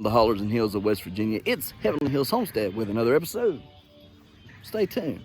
the hollers and hills of West Virginia. It's Heavenly Hills Homestead with another episode. Stay tuned.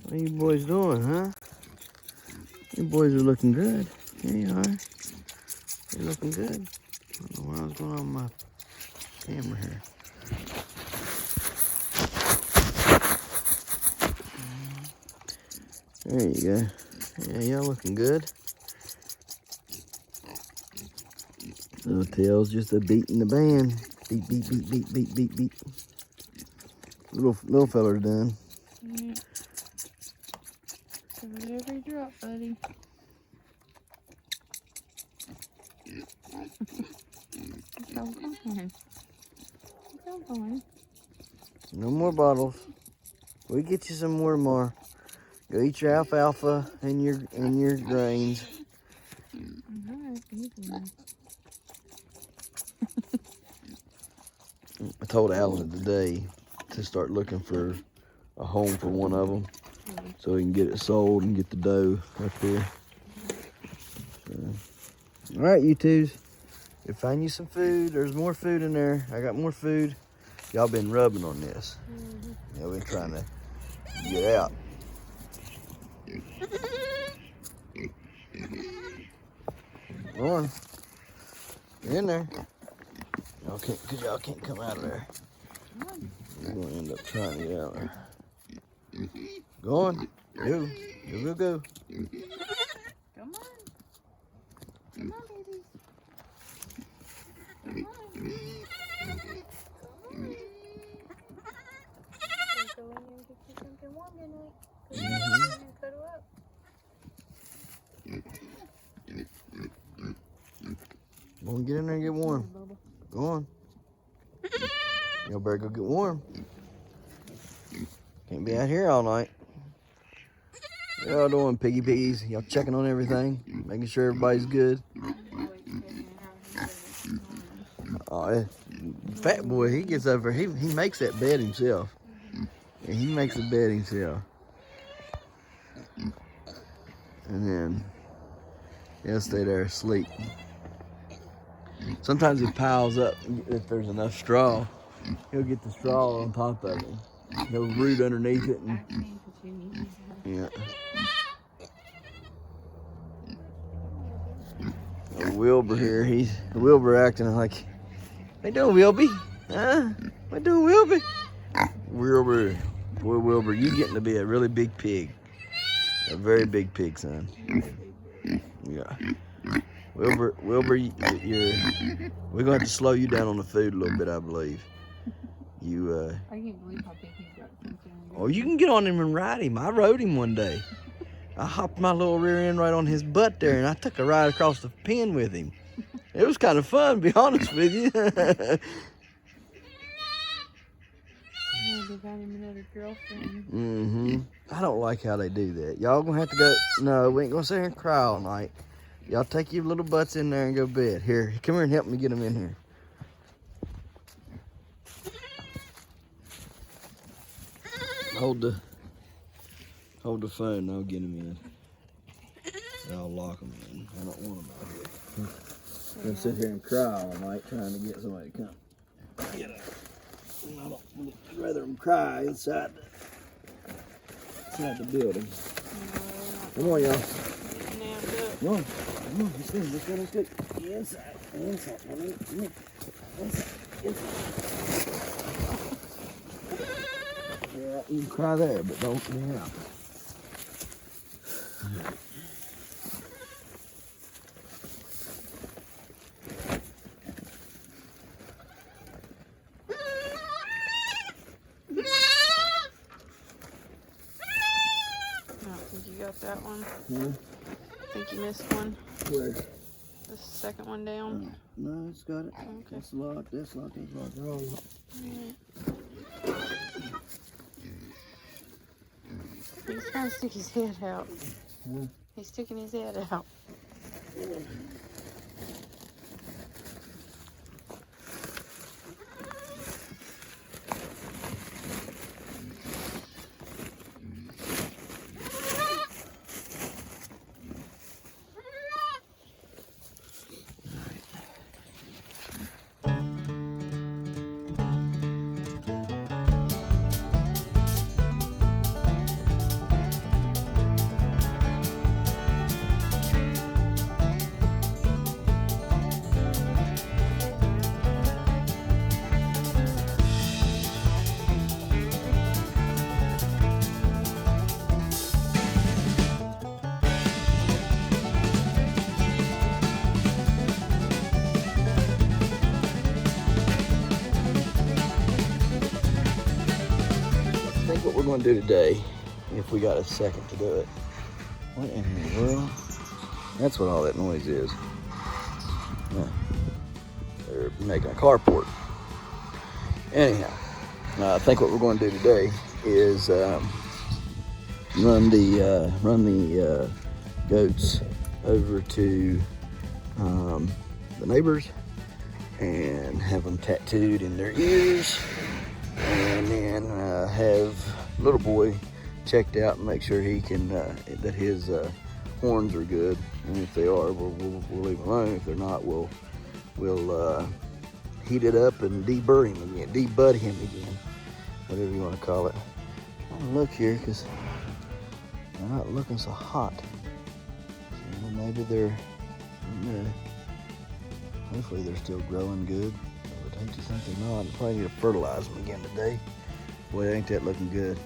What are you boys doing, huh? You boys are looking good. Here you are. You're looking good. I don't know what I was going on with my camera here. There you go. Yeah, y'all looking good. Little tail's just a beating the band. Beat, beat, beat, beat, beat, beat, beat. Little feller's done. Yeah. Every drop, buddy. No more bottles. We get you some more tomorrow. Go eat your alfalfa and your grains. I told Alan today to start looking for a home for one of them, so he can get it sold and get the dough up here. All right, you twos. We'll find you some food. There's more food in there. I got more food. Y'all been rubbing on this. Y'all been trying to get out. Come on. Get in there. Y'all can't come out of there. You're going to end up trying to get out there. Go on. Go. Go. Come on. Come on, baby. Come on. Go in there and get you something warm tonight. Cuddle up. Go on, get in there and get warm. Go on. Y'all better go get warm. Can't be out here all night. What y'all doing, piggy piggies? Y'all checking on everything? Making sure everybody's good? Oh, fat boy, he gets over, he makes that bed himself. Yeah, he makes the bed himself. And then he'll stay there asleep. Sometimes it piles up if there's enough straw. He'll get the straw on top of it. He'll root underneath it. And, yeah. Wilbur here, Wilbur acting like, what you doing, Wilby? Huh? What you doing, Wilby? Wilbur, boy, Wilbur, you getting to be a really big pig. A very big pig, son. Yeah. Wilbur, we're gonna have to slow you down on the food a little bit, I believe. I can't believe how big he's got. Oh, you can get on him and ride him. I rode him one day. I hopped my little rear end right on his butt there, and I took a ride across the pen with him. It was kind of fun, to be honest with you. They got him another girlfriend. Mm-hmm. I don't like how they do that. Y'all gonna have to go. No, we ain't gonna sit here and cry all night. Y'all take your little butts in there and go to bed. Here, come here and help me get them in here. Hold the phone and I'll get him in. I'll lock him in. I don't want him out here. I'm gonna sit here and cry all night trying to get somebody to come get him. I'd rather him cry inside the building. Come on, y'all. Come on. Let's go. Inside. Inside. Yeah, you can cry there, but don't get out. That one. Hmm? I think you missed one. Where? The second one down. No, it's got it. Okay. That's locked. They're all locked. He's trying to stick his head out. Hmm? He's sticking his head out. I think what we're going to do today, if we got a second to do it. What in the world? That's what all that noise is. Yeah. They're making a carport. Anyhow, I think what we're going to do today is run the goats over to the neighbors and have them tattooed in their ears, and then have little boy checked out and make sure he can that his horns are good, and if they are, we'll leave them alone. If they're not, we'll heat it up and debud him again, whatever you want to call it. I'll look here because they're not looking so hot. So maybe they're, hopefully they're still growing good. I would hate to think they're not. I'll probably need to fertilize them again today. Boy, ain't that looking good.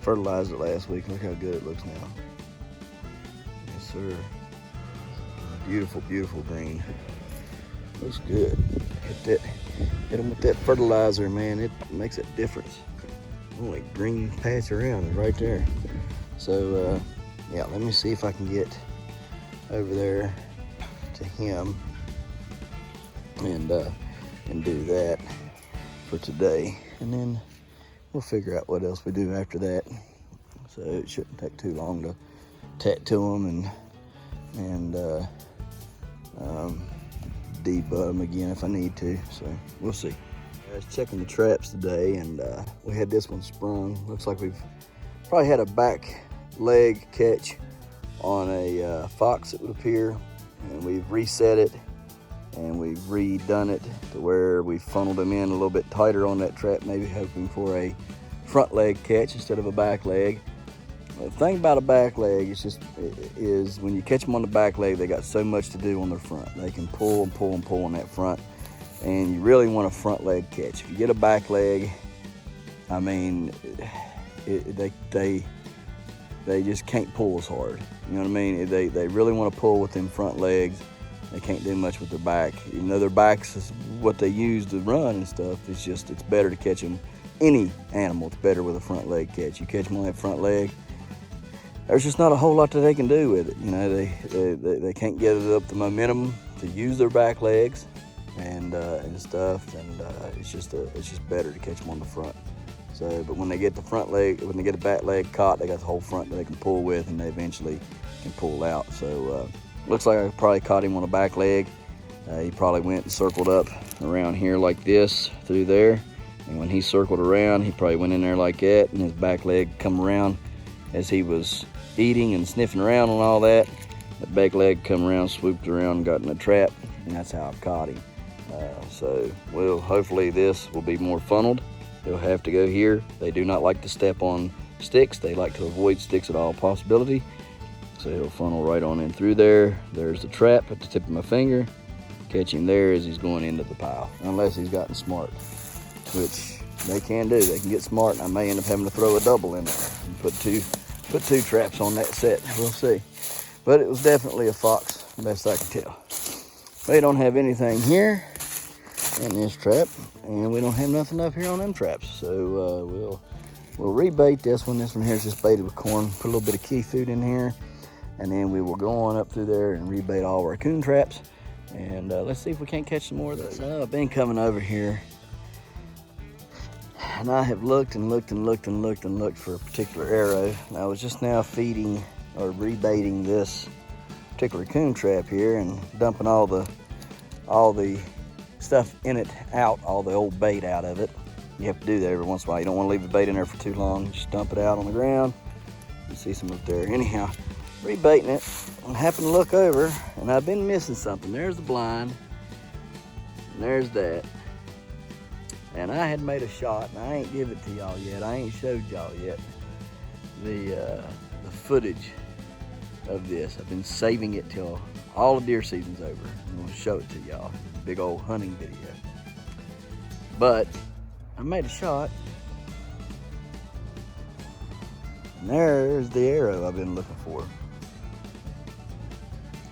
Fertilized it last week. Look how good it looks now. Yes, sir. Beautiful, beautiful green. Looks good. Hit them with that fertilizer, man. It makes a difference. Only green patch around is right there. So, yeah, let me see if I can get over there to him and do that for today, and then we'll figure out what else we do after that. So it shouldn't take too long to tattoo them and debud them again if I need to. So we'll see. I was checking the traps today, and we had this one sprung. Looks like we've probably had a back leg catch on a fox, it would appear, and we've reset it and we've redone it to where we funneled him in a little bit tighter on that trap, maybe hoping for a front leg catch instead of a back leg. The thing about a back leg is when you catch them on the back leg, they got so much to do on their front. They can pull and pull and pull on that front, and you really want a front leg catch. If you get a back leg, I mean, they just can't pull as hard. You know what I mean? They really want to pull with them front legs. They can't do much with their back. Even though their backs is what they use to run and stuff, it's better to catch them. Any animal, it's better with a front leg catch. You catch them on that front leg, there's just not a whole lot that they can do with it. You know, they can't get it up the momentum to use their back legs and stuff, and it's just better to catch them on the front. So, but when they get the back leg caught, they got the whole front that they can pull with, and they eventually can pull out. So, looks like I probably caught him on a back leg. He probably went and circled up around here like this through there, And when he circled around, he probably went in there like that, and his back leg come around as he was eating and sniffing around and all that. The back leg come around, swooped around, got in a trap, and that's how I caught him. So hopefully this will be more funneled. He'll have to go here. They do not like to step on sticks. They like to avoid sticks at all possibility. So he'll funnel right on in through there. There's the trap at the tip of my finger. Catch him there as he's going into the pile, unless he's gotten smart, which they can do. They can get smart, and I may end up having to throw a double in there and put two traps on that set. We'll see. But it was definitely a fox, best I can tell. We don't have anything here in this trap, and we don't have nothing up here on them traps. So we'll rebait this one. This one here is just baited with corn. Put a little bit of key food in here, and then we will go on up through there and rebait all of our coon traps. And let's see if we can't catch some more of those. So I've been coming over here, and I have looked and looked and looked and looked and looked for a particular arrow. And I was just now feeding or rebaiting this particular coon trap here and dumping all the stuff in it out, all the old bait out of it. You have to do that every once in a while. You don't want to leave the bait in there for too long. Just dump it out on the ground. You see some up there. Anyhow, rebaiting it, I happened to look over, and I've been missing something. There's the blind, and there's that. And I had made a shot, and I ain't give it to y'all yet. I ain't showed y'all yet the footage of this. I've been saving it till all the deer season's over. I'm gonna show it to y'all. Big old hunting video. But I made a shot, and there's the arrow I've been looking for.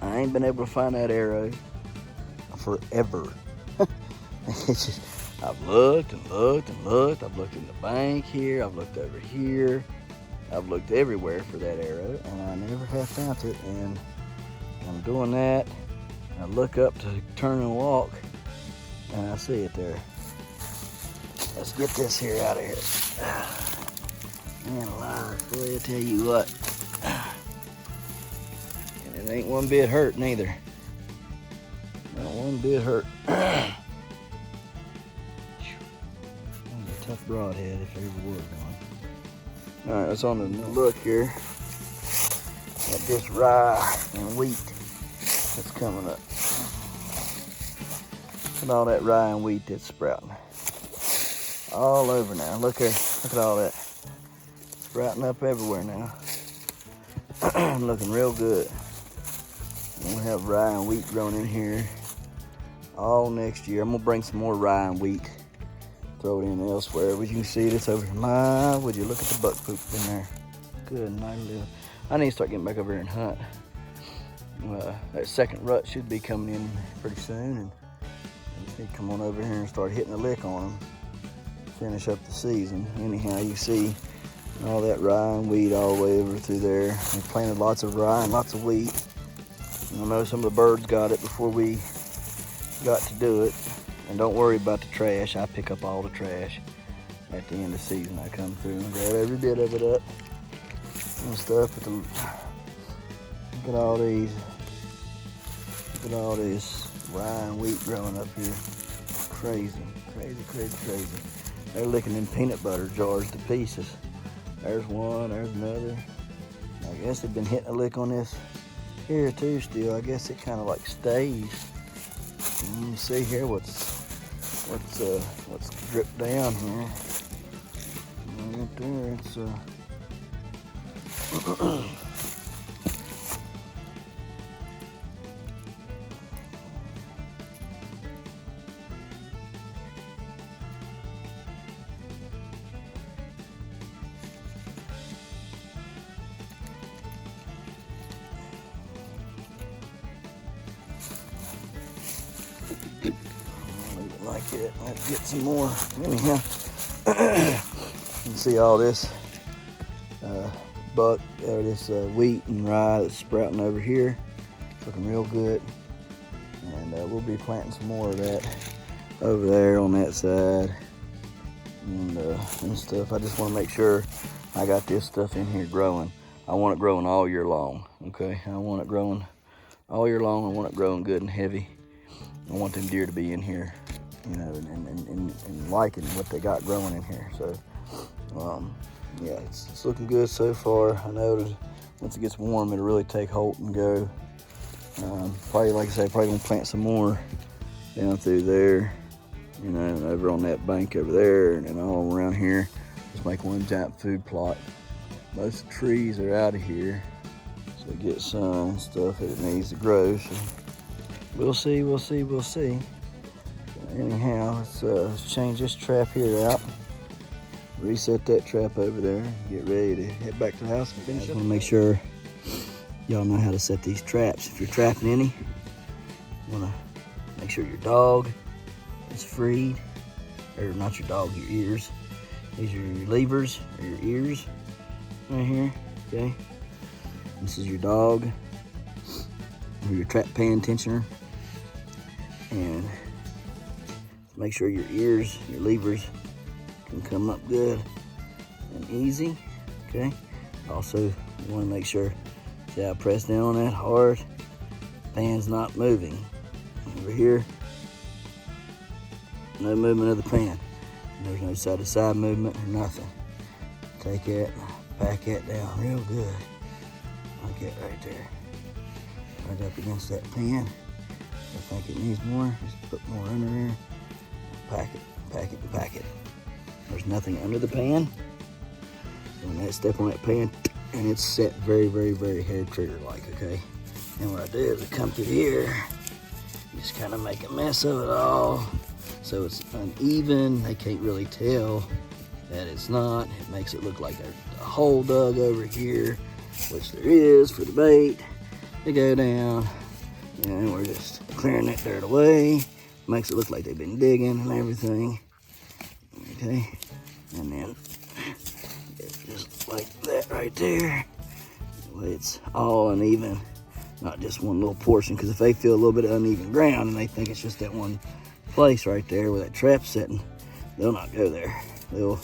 I ain't been able to find that arrow forever. It's just, I've looked and looked and looked. I've looked in the bank here. I've looked over here. I've looked everywhere for that arrow, and I never have found it. And I'm doing that. I look up to turn and walk, and I see it there. Let's get this here out of here. Man alive, boy, I tell you what. And it ain't one bit hurt neither. Not one bit hurt. That's a tough broadhead if there ever was one. All right, let's on the look here at this rye and wheat that's coming up. Look at all that rye and wheat that's sprouting. All over now. Look here. Look at all that. Sprouting up everywhere now. Looking real good. We'll have rye and wheat growing in here all next year. I'm gonna bring some more rye and wheat. Throw it in elsewhere. But you can see this over here. My, would you look at the buck poop in there? Good night, little. I need to start getting back over here and hunt. That second rut should be coming in pretty soon, and I just need to come on over here and start hitting a lick on them. Finish up the season. Anyhow, you see all that rye and wheat all the way over through there. We planted lots of rye and lots of wheat. I know some of the birds got it before we got to do it. And don't worry about the trash. I pick up all the trash at the end of the season. I come through and grab every bit of it up and stuff. Look at all these. Look at all this rye and wheat growing up here. Crazy, crazy, crazy, crazy. They're licking them peanut butter jars to pieces. There's one, there's another. I guess they've been hitting a lick on this here too still. I guess it kind of like stays. And you see here what's dripped down here. Right there, it's like it. Let's get some more. Anyhow, you can see all this this wheat and rye that's sprouting over here. It's looking real good, and we'll be planting some more of that over there on that side and stuff. I just want to make sure I got this stuff in here growing. I want it growing all year long. Okay, I want it growing all year long. I want it growing good and heavy. I want them deer to be in here you know, and liking what they got growing in here. So, yeah, it's looking good so far. I know that once it gets warm, it'll really take hold and go. Probably, like I said, probably gonna plant some more down through there, you know, and over on that bank over there, and then all around here. Just make one giant food plot. Most trees are out of here, so it gets sun and stuff that it needs to grow. So we'll see. Anyhow, let's change this trap here out. Reset that trap over there. Get ready to head back to the house and finish up. I want to make sure y'all know how to set these traps. If you're trapping any, you want to make sure your dog is freed, or not your dog, your ears. These are your levers, or your ears, right here. Okay. This is your dog, or your trap pan tensioner, and make sure your ears, your levers, can come up good and easy. Okay. Also, you want to make sure, see how I press down on that hard, pan's not moving. Over here, no movement of the pan. There's no side to side movement or nothing. Take it, pack that down real good. Like that right there. Right up against that pan. I think it needs more. Just put more under there. Pack it. There's nothing under the pan. And that step on that pan, and it's set very, very, very hair trigger like, okay? And what I do is I come through here, just kind of make a mess of it all. So it's uneven. They can't really tell that it's not. It makes it look like there's a hole dug over here, which there is for the bait. They go down, and we're just clearing that dirt away. Makes it look like they've been digging and everything. Okay, and then just like that right there. It's all uneven, not just one little portion. Because if they feel a little bit of uneven ground and they think it's just that one place right there where that trap's setting, they'll not go there. They'll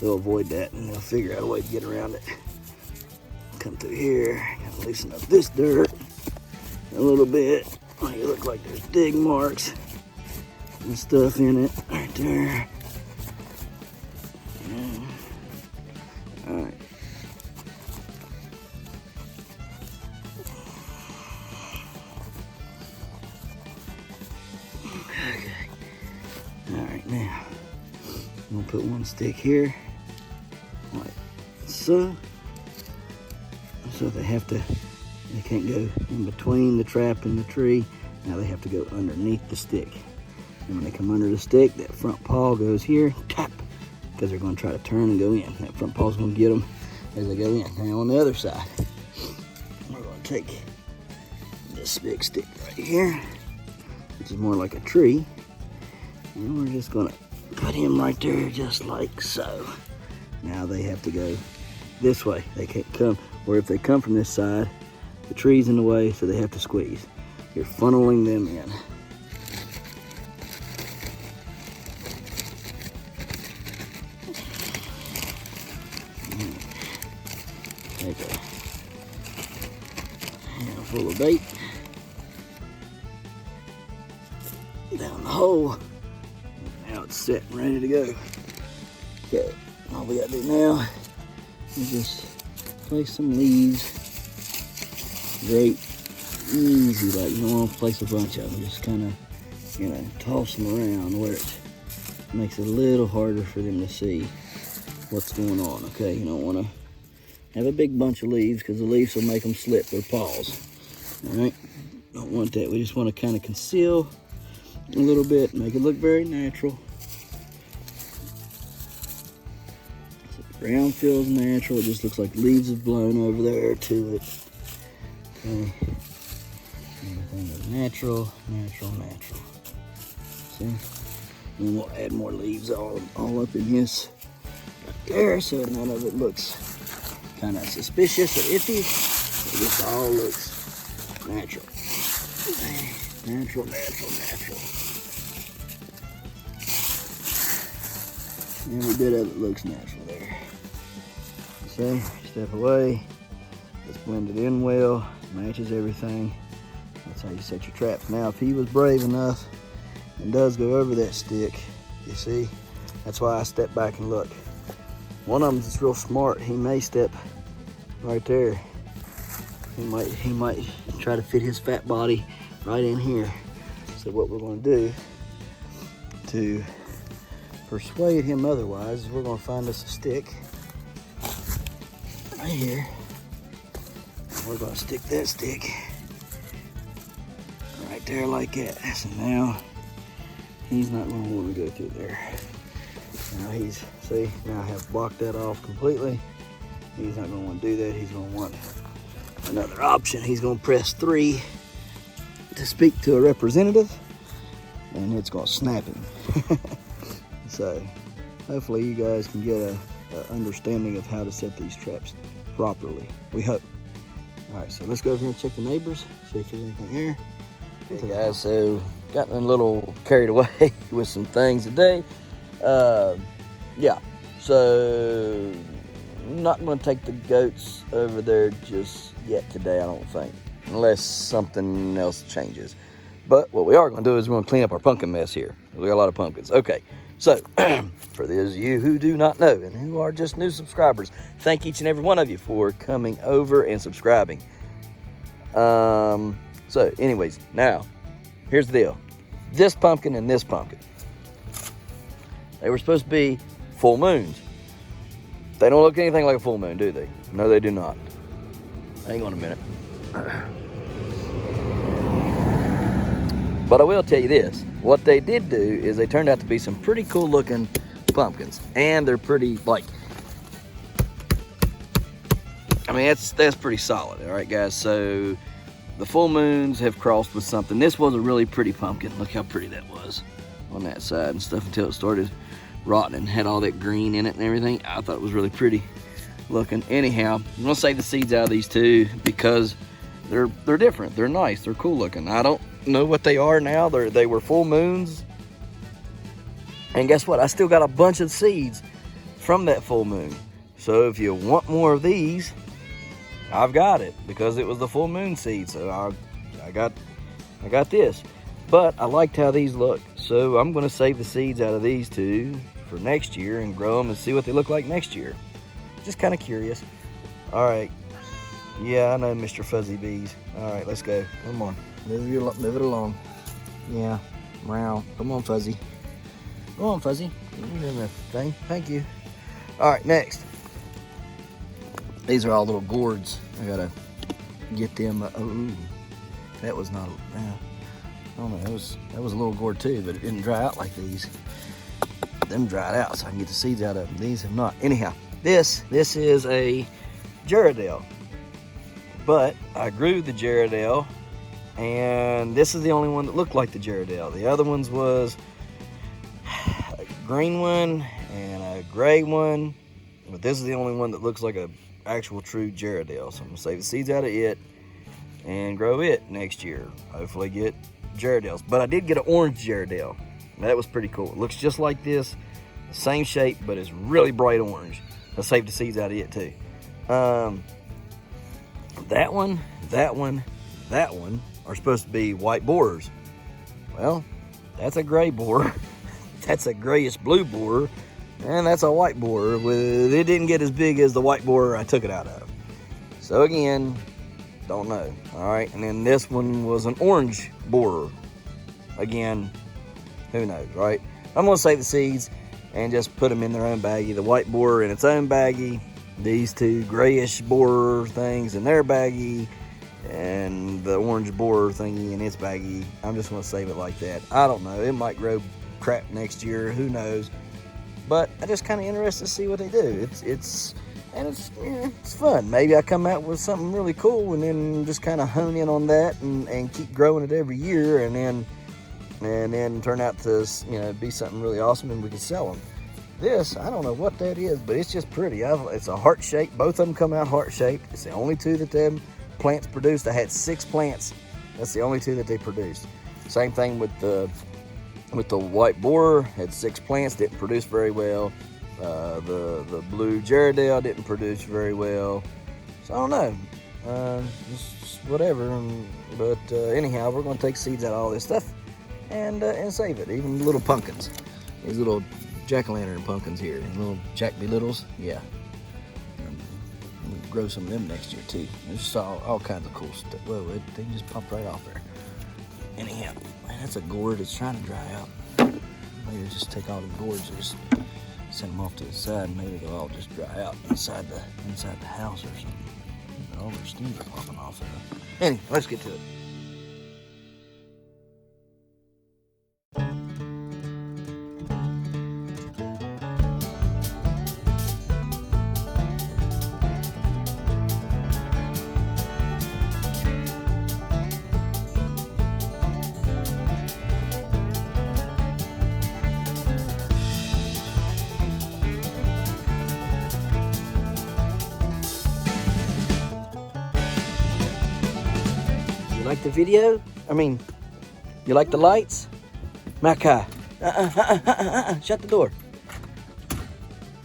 avoid that, and they'll figure out a way to get around it. Come through here, gotta loosen up this dirt a little bit. Oh, you look like there's dig marks and stuff in it right there. Yeah. All right. Okay. All right, now I'm gonna put one stick here, like so. So they can't go in between the trap and the tree. Now they have to go underneath the stick. And when they come under the stick, that front paw goes here, tap, because they're going to try to turn and go in. That front paw's going to get them as they go in. Now on the other side, we're going to take this big stick right here, which is more like a tree, and we're just going to put him right there just like so. Now they have to go this way. They can't come, or if they come from this side, the tree's in the way, so they have to squeeze. You're funneling them in. Take a handful of bait down the hole. Now it's set and ready to go. Okay, all we gotta do now is just place some leaves. Great, easy, like you don't want to place a bunch of them. Just kind of, toss them around where it makes it a little harder for them to see what's going on. Okay, you don't want to have a big bunch of leaves because the leaves will make them slip their paws. All right, don't want that. We just want to kind of conceal a little bit, make it look very natural. So the ground feels natural. It just looks like leaves have blown over there to it. Okay, everything is natural. See, and we'll add more leaves all up in this right there, so none of it looks kind of suspicious or iffy. It just all looks natural. Natural. Every bit of it looks natural there. So, step away. It's blended in well, matches everything. That's how you set your traps. Now, if he was brave enough and does go over that stick. You see? That's why I step back and look. One of them is real smart. He may step right there. He might try to fit his fat body right in here. So what we're going to do to persuade him otherwise is we're going to find us a stick right here. We're going to stick that stick right there like that. So now he's not going to want to go through there. Now now I have blocked that off completely. He's not going to want to do that. He's going to want another option. He's going to press 3 to speak to a representative, and it's going to snap him. So hopefully you guys can get a understanding of how to set these traps properly. We hope. All right, so let's go over here and check the neighbors, see if there's anything here. Okay guys, so gotten a little carried away with some things today. Yeah, so I'm not going to take the goats over there just yet today, I don't think, unless something else changes. But what we are going to do is we're going to clean up our pumpkin mess here. We got a lot of pumpkins. Okay, so for those of you who do not know and who are just new subscribers, thank each and every one of you for coming over and subscribing. So anyways, now here's the deal. This pumpkin and this pumpkin, they were supposed to be full moons. They don't look anything like a full moon, do they? No, they do not. Hang on a minute. But I will tell you this. What they did do is they turned out to be some pretty cool looking pumpkins. And they're pretty, like, I mean, that's pretty solid. All right, guys. So the full moons have crossed with something. This was a really pretty pumpkin. Look how pretty that was on that side and stuff until it started rotting and had all that green in it and everything. I thought it was really pretty looking. Anyhow, I'm gonna save the seeds out of these two because they're different. They're nice. They're cool looking. I don't know what they are now. They were full moons, and guess what? I still got a bunch of seeds from that full moon. So if you want more of these, I've got it because it was the full moon seed. So I got this. But I liked how these look, so I'm gonna save the seeds out of these two for next year and grow them and see what they look like next year. Just kind of curious. All right. Yeah, I know, Mr. Fuzzy Bees. All right, let's go. Come on, move it along. Yeah, wow. Come on, Fuzzy. Come on, Fuzzy. You're doing the thing. Thank you. All right, next. These are all little gourds. I gotta get them. Oh, that was not. I don't know. That was a little gourd too, but it didn't dry out like these. Them dried out, so I can get the seeds out of them. These have not. Anyhow, this is a Gerardale, but I grew the Gerardale, and this is the only one that looked like the Gerardale. The other ones was a green one and a gray one, but this is the only one that looks like a actual true Gerardale. So I'm gonna save the seeds out of it and grow it next year. Hopefully get Gerardales. But I did get an orange Gerardale. That was pretty cool. It looks just like this, same shape, but it's really bright orange. I saved the seeds out of it too. That one are supposed to be white borers. Well, that's a gray borer. That's a grayish blue borer, and that's a white borer. It didn't get as big as the white borer I took it out of. So again, don't know. All right, and then this one was an orange borer. Again, who knows, right? I'm gonna save the seeds and just put them in their own baggie. The white borer in its own baggie, these two grayish borer things in their baggie, and the orange borer thingy in its baggie. I'm just gonna save it like that. I don't know, it might grow crap next year, who knows? But I'm just kind of interested to see what they do. It's fun. Maybe I come out with something really cool and then just kind of hone in on that and keep growing it every year, and then turn out to, you know, be something really awesome and we can sell them. This, I don't know what that is, but it's just pretty. It's a heart shape. Both of them come out heart shaped. It's the only two that them plants produced. I had 6 plants. That's the only two that they produced. Same thing with the white borer. Had 6 plants, didn't produce very well. The blue Gerardale didn't produce very well. So I don't know. Just whatever. But anyhow, we're going to take seeds out of all this stuff and save it. Even little pumpkins, these little jack-o'-lantern pumpkins here, and little Jack-be-littles, yeah. We'll grow some of them next year too. There's just all kinds of cool stuff. Whoa, they just popped right off there. Anyhow, man, that's a gourd. It's trying to dry out. Maybe just take all the gourds and just send them off to the side. Maybe they'll all just dry out inside the house or something. All their stems are popping off there. Anyway, let's get to it. You like the video? I mean, you like the lights? Malachi, shut the door.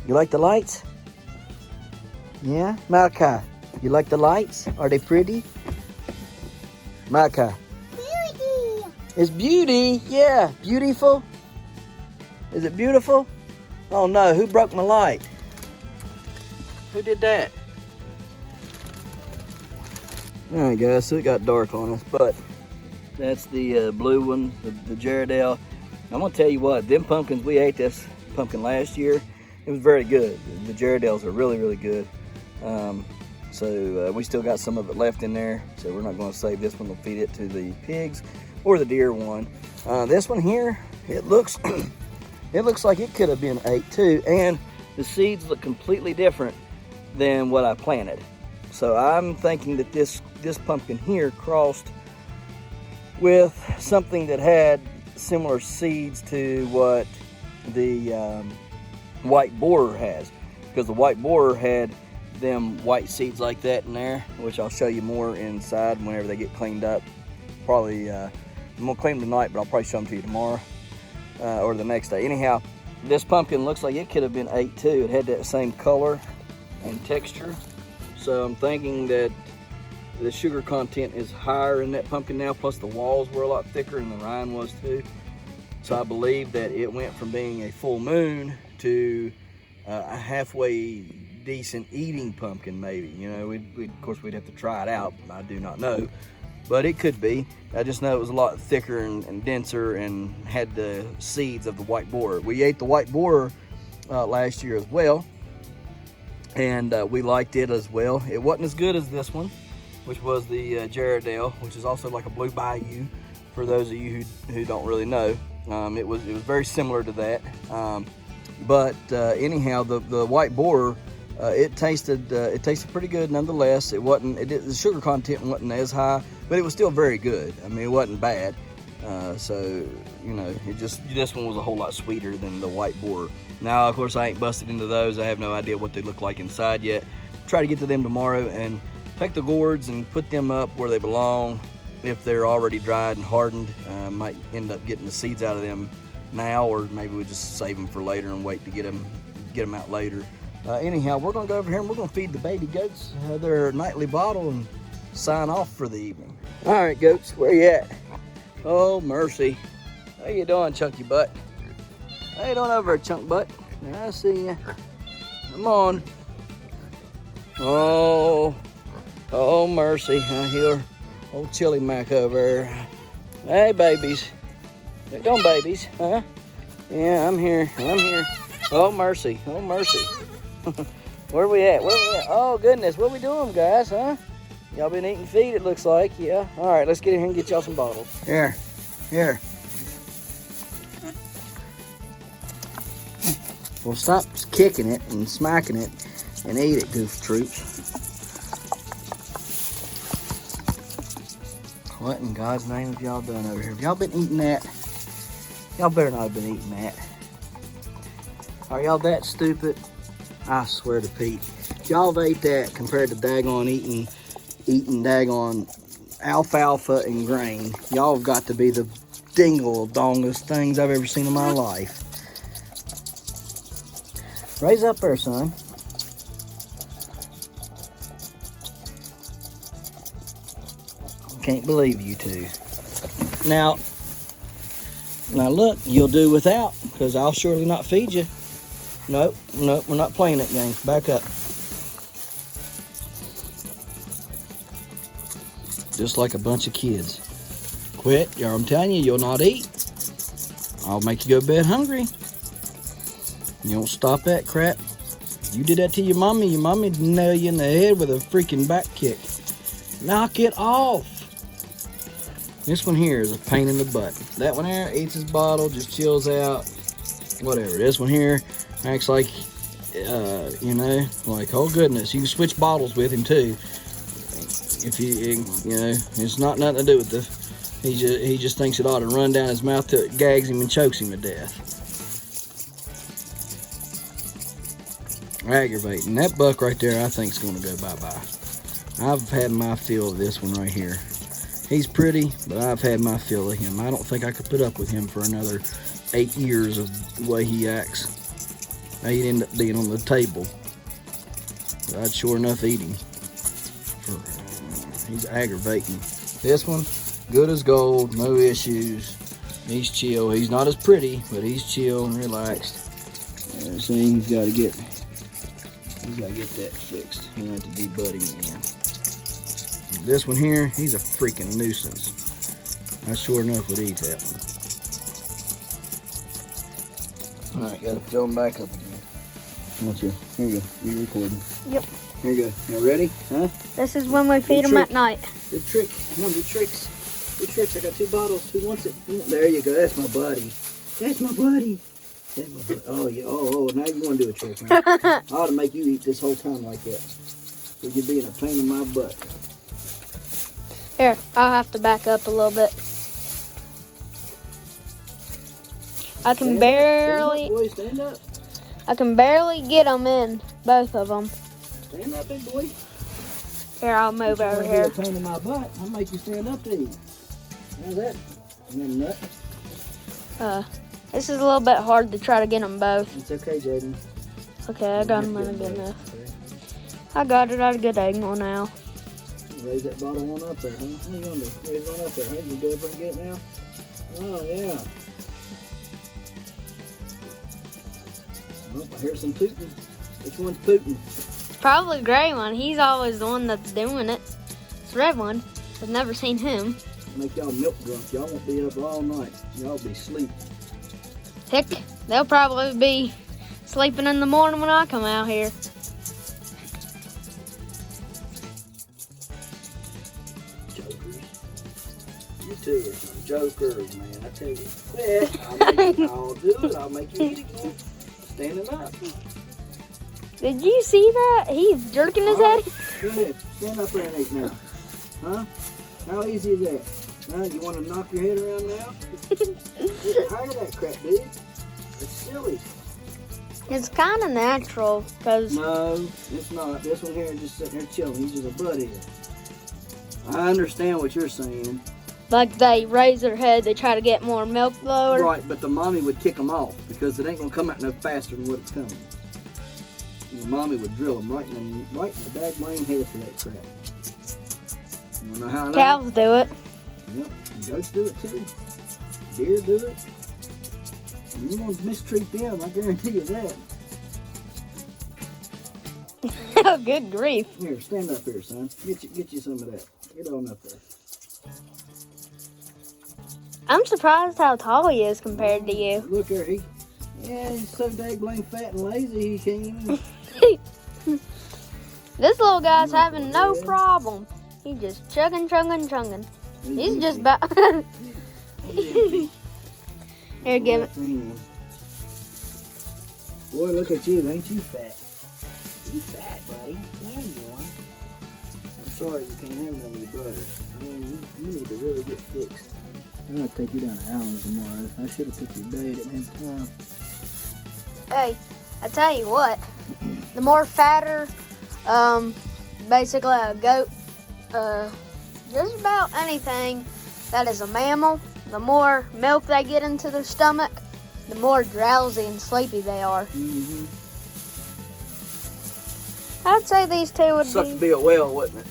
You like the lights? Yeah? Malachi, you like the lights? Are they pretty? Malachi. Beauty. It's beauty, yeah. Beautiful? Is it beautiful? Oh no, who broke my light? Who did that? Alright guys, so it got dark on us, but that's the blue one, the Gerardale. I'm gonna tell you what, them pumpkins, we ate this pumpkin last year. It was very good. The Gerardales are really, really good. So we still got some of it left in there, so we're not gonna save this one. We'll feed it to the pigs or the deer one. This one here, it looks it looks like it could have been ate too, and the seeds look completely different than what I planted. So I'm thinking that this pumpkin here crossed with something that had similar seeds to what the white borer has, because the white borer had them white seeds like that in there, which I'll show you more inside whenever they get cleaned up. Probably I'm gonna clean them tonight, but I'll probably show them to you tomorrow or the next day. Anyhow, this pumpkin looks like it could have been ate too. It had that same color and texture. So I'm thinking that the sugar content is higher in that pumpkin now, plus the walls were a lot thicker and the rind was too. So I believe that it went from being a full moon to a halfway decent eating pumpkin maybe. You know, of course we'd have to try it out. I do not know, but it could be. I just know it was a lot thicker and denser and had the seeds of the white borer. We ate the white borer last year as well, and we liked it as well. It wasn't as good as this one, which was the Gerardale, which is also like a blue bayou for those of you who don't really know. It was very similar to that, but anyhow, the white borer, it tasted pretty good nonetheless. The sugar content wasn't as high, but it was still very good. I mean, it wasn't bad. So you know, this one was a whole lot sweeter than the white borer. Now, of course, I ain't busted into those. I have no idea what they look like inside yet. Try to get to them tomorrow and take the gourds and put them up where they belong. If they're already dried and hardened, might end up getting the seeds out of them now, or maybe we'll just save them for later and wait to get them out later. Anyhow, we're gonna go over here and we're gonna feed the baby goats their nightly bottle and sign off for the evening. All right, goats, where you at? Oh, mercy. How you doing, chunky butt? How you doing over there, chunk butt? I see ya. Come on. Oh, mercy. I hear old Chili Mac over there. Hey, babies. How you doing, babies? Huh? Yeah, I'm here. Oh, mercy. Where we at? Oh, goodness. What we doing, guys, huh? Y'all been eating feed, it looks like. Yeah. All right, let's get in here and get y'all some bottles. Here. Well, stop kicking it and smacking it and eat it, goof troops. What in God's name have y'all done over here? Have y'all been eating that? Y'all better not have been eating that. Are y'all that stupid? I swear to Pete. If y'all have ate that compared to daggone eating daggone alfalfa and grain, y'all have got to be the dingle-dongest things I've ever seen in my life. Raise up there, son. Can't believe you two. Now, Now look, you'll do without, because I'll surely not feed you. Nope, nope, we're not playing that game. Back up. Just like a bunch of kids. Quit, I'm telling you, you'll not eat. I'll make you go to bed hungry. You don't stop that crap. You did that to your mommy nail you in the head with a freaking back kick. Knock it off. This one here is a pain in the butt. That one there eats his bottle, just chills out, whatever. This one here acts like, you know, like, oh goodness, you can switch bottles with him too. If you know, it's not nothing to do with the, he just thinks it ought to run down his mouth till it gags him and chokes him to death. Aggravating. That buck right there, I think, is going to go bye-bye. I've had my fill of this one right here. He's pretty, but I've had my fill of him. I don't think I could put up with him for another 8 years of the way he acts. He'd end up being on the table. But I'd sure enough eat him. He's aggravating. This one, good as gold, no issues. He's chill. He's not as pretty, but he's chill and relaxed. See, he's got to get that fixed. He'll have to debud him again. This one here, he's a freaking nuisance. I sure enough would eat that one. Alright, gotta fill him back up again. Here you go. You're recording. Yep. Here you go. Now ready? Huh? This is when we feed them at night. Good trick. Come on, good tricks. Good tricks. I got 2 bottles. Who wants it? There you go. That's my buddy. That's my buddy. That's my buddy. Oh, yeah. Oh, now you want to do a trick, man. I ought to make you eat this whole time like that. So you're being a pain in my butt. Here, I'll have to back up a little bit. I can barely... Stand up, boy. Stand up. I can barely get them in, both of them. Stand up, big boy. Here, I'll move over here. You're a pain in my butt. I'll make you stand up to eat. How's that? And nut. This is a little bit hard to try to get them both. It's okay, Jaden. Okay, I got them in a good enough. I got it at a good angle now. Raise that bottle one up there, huh? What are you going to do? Raise one up there, huh? You go over and get it now? Oh, yeah. Oh, I hear some tooting. Which one's tooting? Probably the gray one. He's always the one that's doing it. This red one, I've never seen him. Make y'all milk drunk. Y'all won't be up all night. Y'all be asleep. Heck, they'll probably be sleeping in the morning when I come out here. Jokers. You two are some jokers, man. I tell you. Yeah, I'll do it. I'll make you eat again. Standing up. Did you see that? He's jerking his head. Go ahead. Stand up there and eat now. Huh? How easy is that? Huh? You want to knock your head around now? Get tired of that crap, dude. It's silly. It's kind of natural, because... No, it's not. This one here is just sitting there chilling. He's just a butt eater. I understand what you're saying. Like they raise their head, they try to get more milk lower. Right, but the mommy would kick them off because it ain't going to come out no faster than what it's coming. The mommy would drill them right in the bag brain head for that crap. You want to know how I know? Cows do it. Yep, goats do it too. Deer do it. And you want to mistreat them, I guarantee you that. Oh, good grief. Here, stand up here, son. Get you some of that. Get on up there. I'm surprised how tall he is compared to you. Look here, he's so daggone fat and lazy, he can't even... This little guy's having no problem. He's just chugging. He's just about... Here, give it. Boy, look at you. Ain't you fat? You fat, buddy. There you are. I'm sorry you can't have none of your butter. I mean, you need to really get fixed. I'm going to take you down to Allen's tomorrow. I should have took your date at that time. Hey, I tell you what. The more fatter, basically a goat, just about anything that is a mammal, the more milk they get into their stomach, the more drowsy and sleepy they are. Mm-hmm. I'd say these two would Suck to be a whale, wouldn't it?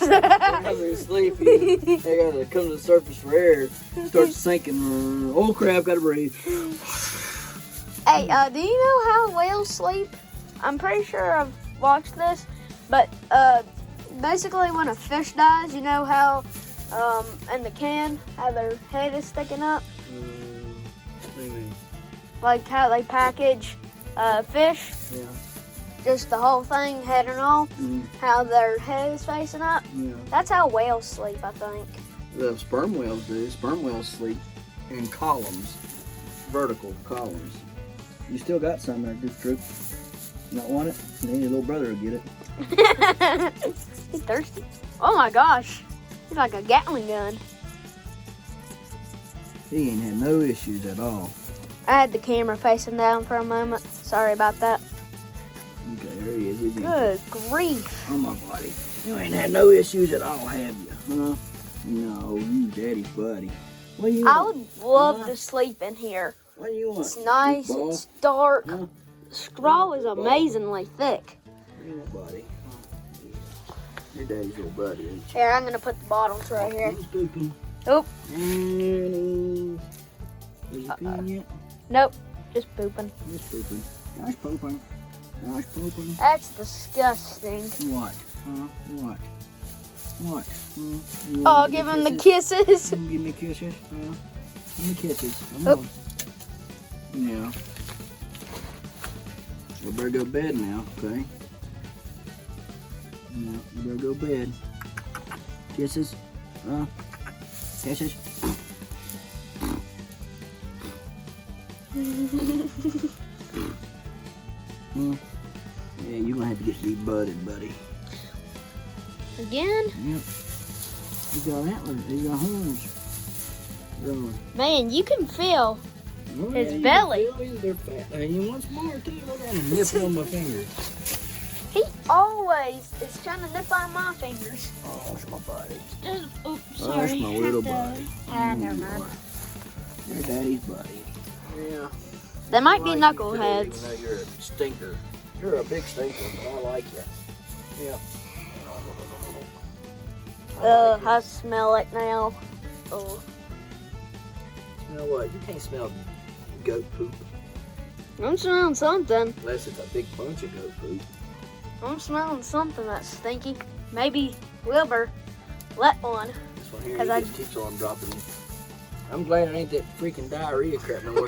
They're sleepy. They gotta come to the surface for air. Starts sinking. Oh crap! Gotta breathe. Hey, do you know how whales sleep? I'm pretty sure I've watched this, but basically when a fish dies, you know how in the can how their head is sticking up, What do you mean? like how they package fish. Yeah. Just the whole thing, head and all, how their head is facing up. Yeah. That's how whales sleep, I think. The sperm whales do. Sperm whales sleep in columns, vertical columns. You still got some there, Goof Troop. Not want it? Then your little brother will get it. He's thirsty. Oh my gosh. He's like a Gatling gun. He ain't had no issues at all. I had the camera facing down for a moment. Sorry about that. Okay, there he is. Good grief. On my body. You ain't had no issues at all, have you? Huh? No, you daddy's buddy. What do you I want? would love to sleep in here. What do you want? It's nice, Ball? it's dark. Huh? The straw is amazingly thick. What do you want, buddy? Your daddy's little buddy, ain't you? Here, I'm gonna put the bottles right here. He's pooping. Oop. And he's... Is he peeing yet? Nope, just pooping. He's pooping. Nice pooping. Nice pooping. That's disgusting. What? Huh? What? What? You Oh, want give me him the kisses? kisses. You give me kisses? Huh? Give me kisses. Come Oop. on. Yeah. We better go to bed now, okay? Yeah, you better go to bed. Kisses? Huh? Kisses? Yeah, you're gonna have to get debudded, buddy. Again? Yep. He's got antlers. He's got horns. Growing. Man, you can feel Oh, his you belly. can feel they're fat. And he wants more too. Look at him nipping on my fingers. He always is trying to nip on my fingers. Oh, that's my buddy. Oops, Oh, sorry. that's my little buddy. Never mind. Your daddy's buddy. Yeah. They might be I like you too, knuckleheads. even though you're a stinker. You're a big stinker, but I like you. Yeah. I smell it now. Oh, You know what? You can't smell goat poop I'm smelling something. unless it's a big bunch of goat poop. I'm smelling something that's stinky. Maybe Wilbur let one. This one here, 'Cause he I- just keeps on dropping. I'm glad it ain't that freaking diarrhea crap no more.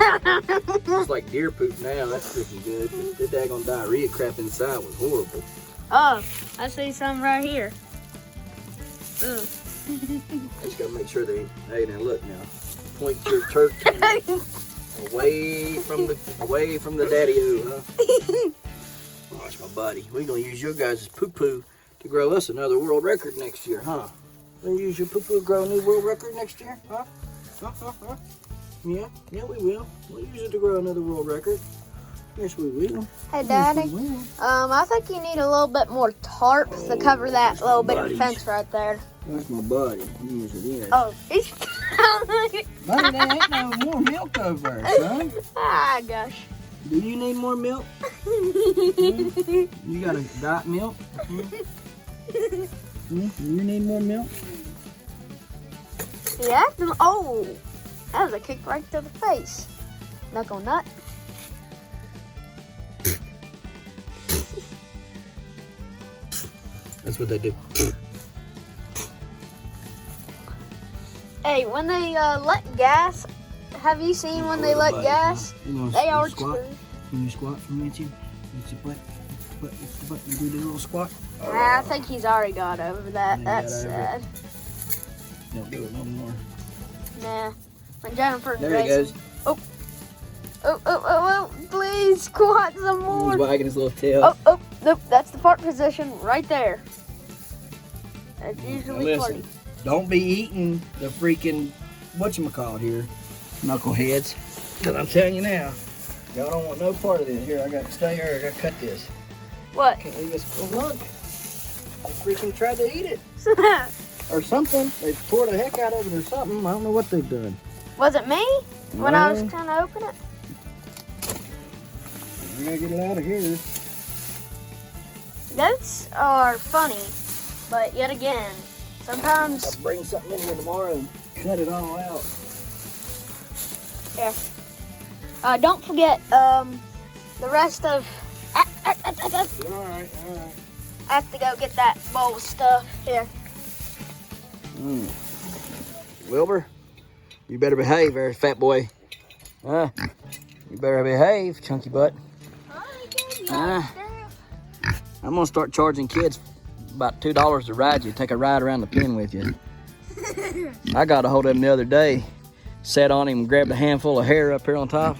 It's like deer poop now. That's freaking good. But the daggone diarrhea crap inside was horrible. Oh, I see some right here. Ugh. I just gotta make sure they. Hey, now look now. Point your turkey away from the daddy-o, huh? Oh, that's my buddy. We're gonna use your guys' poo-poo to grow us another world record next year, huh? We're gonna use your poo-poo to grow a new world record next year, huh? Huh? Yeah, we will. We'll use it to grow another world record. Yes, we will. Hey, Daddy. Yes, we will. I think you need a little bit more tarp to cover that little bit of buddies. fence right there. That's my buddy. Yes, it is. Oh, he's. Buddy, there ain't no more milk over there, son. Ah, gosh. Do you need more milk? You got a diet milk? You need more milk? Yeah. Oh, that was a kick right to the face. Knuckle nut. That's what they do. Hey, when they let gas, have you seen when they let gas? They are squat. screwed. Can you squat for me, too? It's the butt. It's the butt. You do the little squat. I think he's already got over that. He That's got over sad. Don't do it no more. Nah. When Jennifer and There he Jason. goes. Oh, please squat some more. He's wagging his little tail. Oh, nope, that's the fart position right there. That's Now usually listen, farting. don't be eating the freaking, whatchamacallit here, knuckleheads. Because I'm telling you now, y'all don't want no part of this. Here, I got to stay here. I got to cut this. What? Can't leave this. Oh, look. They freaking tried to eat it. Or something. They tore the heck out of it or something. I don't know what they've done. Was it me when I was No. trying to open it? We gotta get it out of here. Goats are funny, but yet again, Sometimes. I'll bring something in here tomorrow and cut it all out. Yeah. Don't forget the rest of. All right. I have to go get that bowl of stuff here. Wilbur, you better behave there, fat boy. You better behave, chunky butt. I'm gonna start charging kids about $2 to ride you, take a ride around the pen with you. I got a hold of him the other day, sat on him, grabbed a handful of hair up here on top,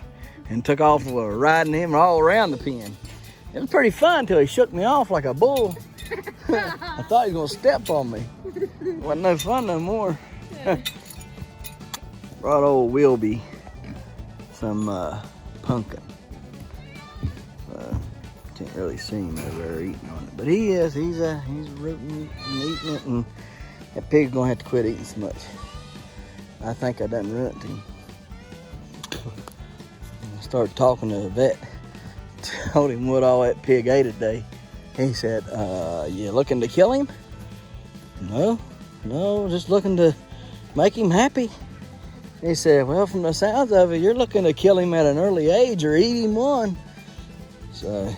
and took off riding him all around the pen. It was pretty fun till he shook me off like a bull. I thought he was gonna step on me. Wasn't no fun no more. Brought old Wilby some pumpkin. Can't really see him over there eating on it, but he is. He's rooting and eating it, and that pig's gonna have to quit eating so much. I think I done ruined him. I started talking to the vet. Told him what all that pig ate today. He said, you looking to kill him? No, just looking to make him happy. He said, well, from the sounds of it, you're looking to kill him at an early age or eat him one. So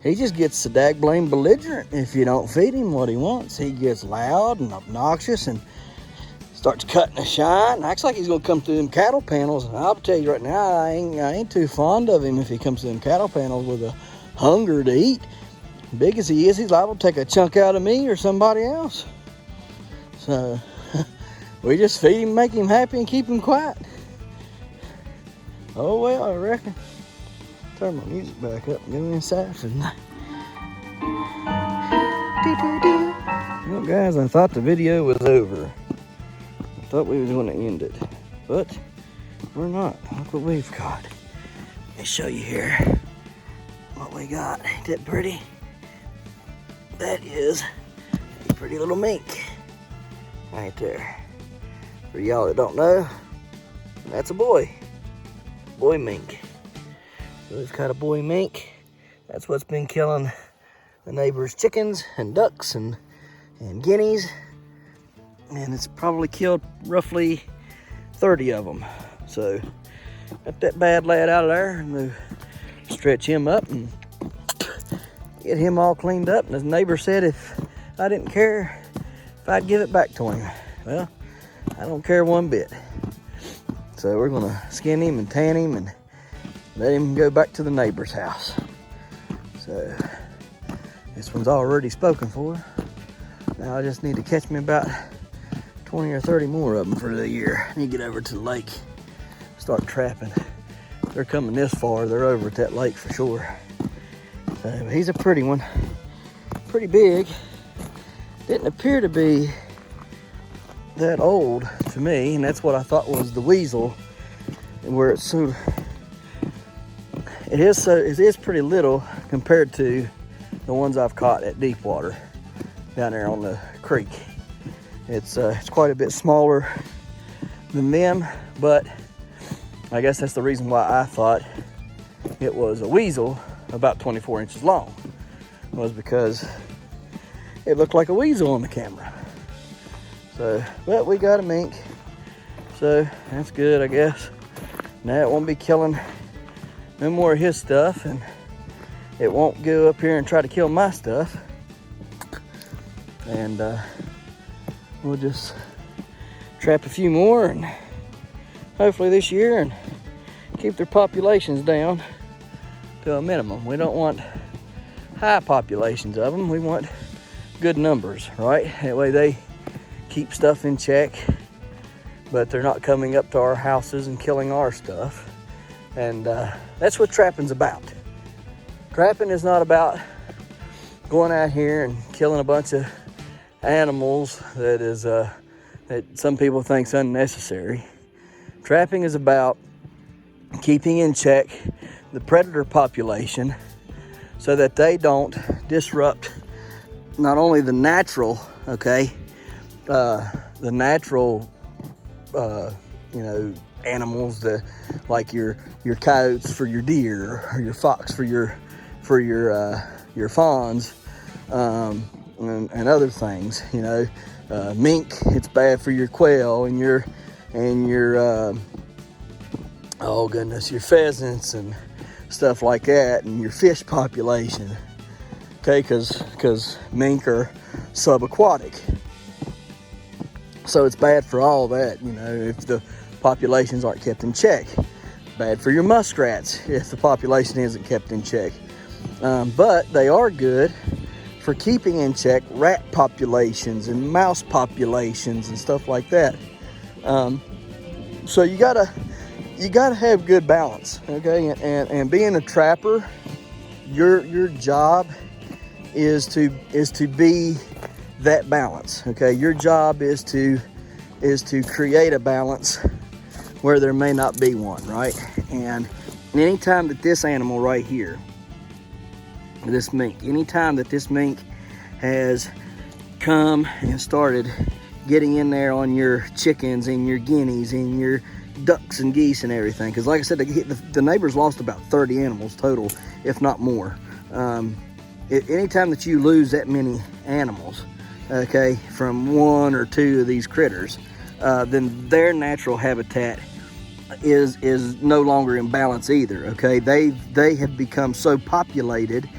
he just gets so dag-blame belligerent if you don't feed him what he wants. He gets loud and obnoxious and starts cutting a shine. Acts like he's gonna come through them cattle panels. And I'll tell you right now, I ain't too fond of him if he comes through them cattle panels with a hunger to eat. Big as he is, he's liable to take a chunk out of me or somebody else. So we just feed him, make him happy, and keep him quiet. Oh well, I reckon. Turn my music back up and get me inside for the night. Well, guys, I thought the video was over. I thought we was going to end it, but we're not. Look what we've got. Let me show you here what we got. Ain't that pretty? That is a pretty little mink right there. For y'all that don't know, that's a boy mink. So we've got a boy mink. That's what's been killing the neighbors' chickens and ducks and guineas. And it's probably killed roughly 30 of them. So got that bad lad out of there, and we'll stretch him up and get him all cleaned up. And his neighbor said if I didn't care if I'd give it back to him. Well, I don't care one bit. So we're gonna skin him and tan him and let him go back to the neighbor's house. So this one's already spoken for. Now I just need to catch me about 20 or 30 more of them for the year. I need to get over to the lake, start trapping. If they're coming this far, they're over at that lake for sure. So he's a pretty one, pretty big. Didn't appear to be that old to me, and that's what I thought was the weasel. And where it's so, it is pretty little compared to the ones I've caught at deep water down there on the creek. It's quite a bit smaller than them, but I guess that's the reason why I thought it was a weasel about 24 inches long, was because it looked like a weasel on the camera. So, but we got a mink, so that's good, I guess. Now it won't be killing no more of his stuff, and it won't go up here and try to kill my stuff. And we'll just trap a few more, and hopefully this year, and keep their populations down to a minimum. We don't want high populations of them. We want good numbers, right? That way they keep stuff in check, but they're not coming up to our houses and killing our stuff. And that's what trapping's about. Trapping is not about going out here and killing a bunch of animals that some people think's unnecessary. Trapping is about keeping in check the predator population so that they don't disrupt not only the natural, the natural, animals, like your coyotes for your deer, or your fox for your fawns, and other things. You know, mink, it's bad for your quail and your oh goodness, your pheasants and stuff like that, and your fish population. Okay, because mink are subaquatic, so it's bad for all that. You know, if the populations aren't kept in check. Bad for your muskrats if the population isn't kept in check. But they are good for keeping in check rat populations and mouse populations and stuff like that. So you gotta have good balance, okay? And being a trapper, your job is to be that balance, okay? Your job is to create a balance where there may not be one, right? And anytime that this animal right here, this mink, anytime that this mink has come and started getting in there on your chickens and your guineas and your ducks and geese and everything, because like I said, the neighbors lost about 30 animals total, if not more. Anytime that you lose that many animals, okay, from one or two of these critters, then their natural habitat is no longer in balance either, okay? They have become so populated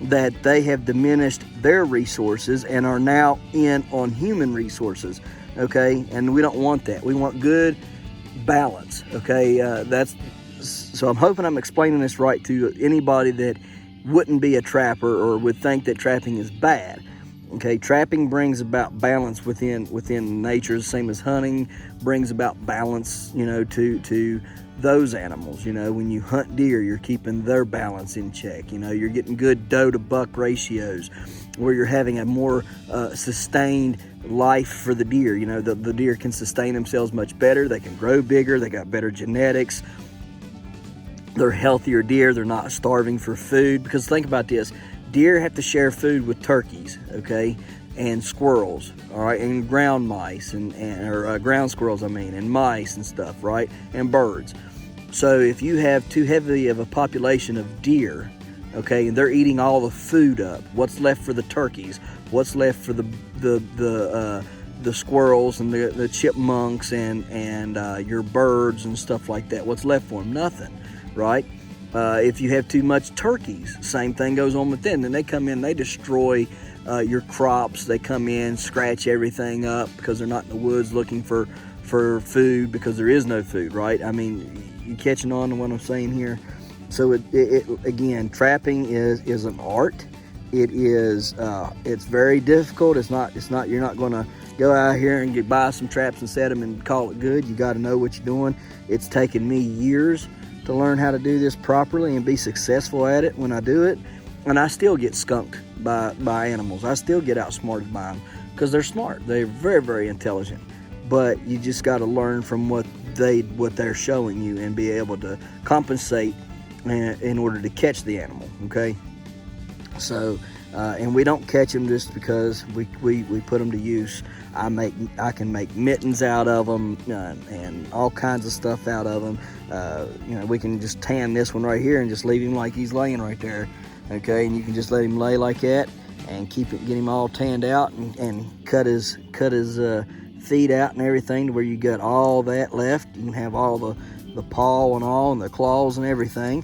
that they have diminished their resources and are now in on human resources, okay? And we don't want that. We want good balance, okay? So I'm hoping I'm explaining this right to anybody that wouldn't be a trapper or would think that trapping is bad. Okay, trapping brings about balance within nature, the same as hunting brings about balance, you know, to those animals. You know, when you hunt deer, you're keeping their balance in check. You know, you're getting good doe to buck ratios, where you're having a more sustained life for the deer. You know, the deer can sustain themselves much better. They can grow bigger. They got better genetics. They're healthier deer. They're not starving for food. Because think about this. Deer have to share food with turkeys, okay, and squirrels, all right, and ground mice, or ground squirrels, and mice and stuff, right, and birds. So if you have too heavy of a population of deer, okay, and they're eating all the food up, what's left for the turkeys? What's left for the squirrels and the chipmunks and your birds and stuff like that? What's left for them? Nothing, right? If you have too much turkeys, same thing goes on with them. Then they come in, they destroy your crops. They come in, scratch everything up because they're not in the woods looking for food, because there is no food, right? I mean, you catching on to what I'm saying here? So it again, trapping is an art. It's very difficult. It's not. You're not going to go out here and buy some traps and set them and call it good. You got to know what you're doing. It's taken me years to learn how to do this properly and be successful at it when I do it. And I still get skunked by animals. I still get outsmarted by them because they're smart. They're very, very intelligent. But you just got to learn from what they're showing you and be able to compensate in order to catch the animal, okay? So, and we don't catch them just because we put them to use. I can make mittens out of them and all kinds of stuff out of them. You know, we can just tan this one right here and just leave him like he's laying right there, okay? And you can just let him lay like that and get him all tanned out and cut his feet out and everything to where you got all that left. You can have all the paw and all and the claws and everything,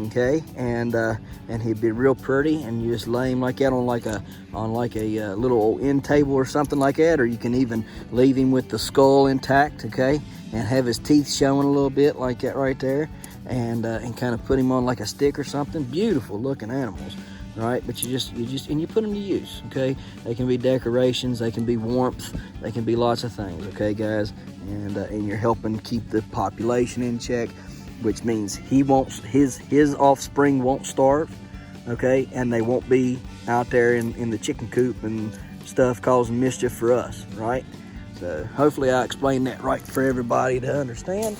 okay? And he'd be real pretty, and you just lay him like that on like a little old end table or something like that, or you can even leave him with the skull intact, okay, and have his teeth showing a little bit like that right there, and kind of put him on like a stick or something. Beautiful looking animals, right? But you put them to use, okay? They can be decorations, they can be warmth, they can be lots of things, okay, guys? And you're helping keep the population in check, which means his offspring won't starve, okay? And they won't be out there in the chicken coop and stuff causing mischief for us, right? So hopefully I explained that right for everybody to understand.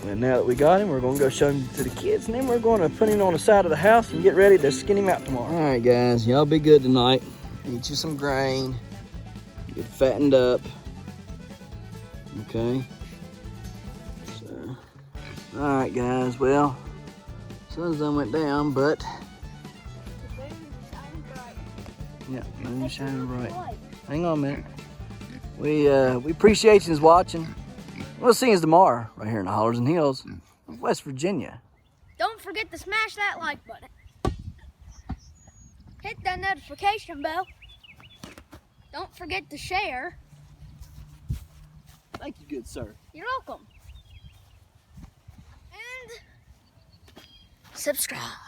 And now that we got him, we're going to go show him to the kids, and then we're going to put him on the side of the house and get ready to skin him out tomorrow. All right, guys, y'all be good tonight. Eat you some grain, get fattened up, okay? So, all right, guys, well, sun's done went down, but Yeah, moon shining bright. Hang on a minute. We appreciate you watching. We'll see you tomorrow right here in the Hollers and Hills of West Virginia. Don't forget to smash that like button. Hit that notification bell. Don't forget to share. Thank you, good sir. You're welcome. And subscribe.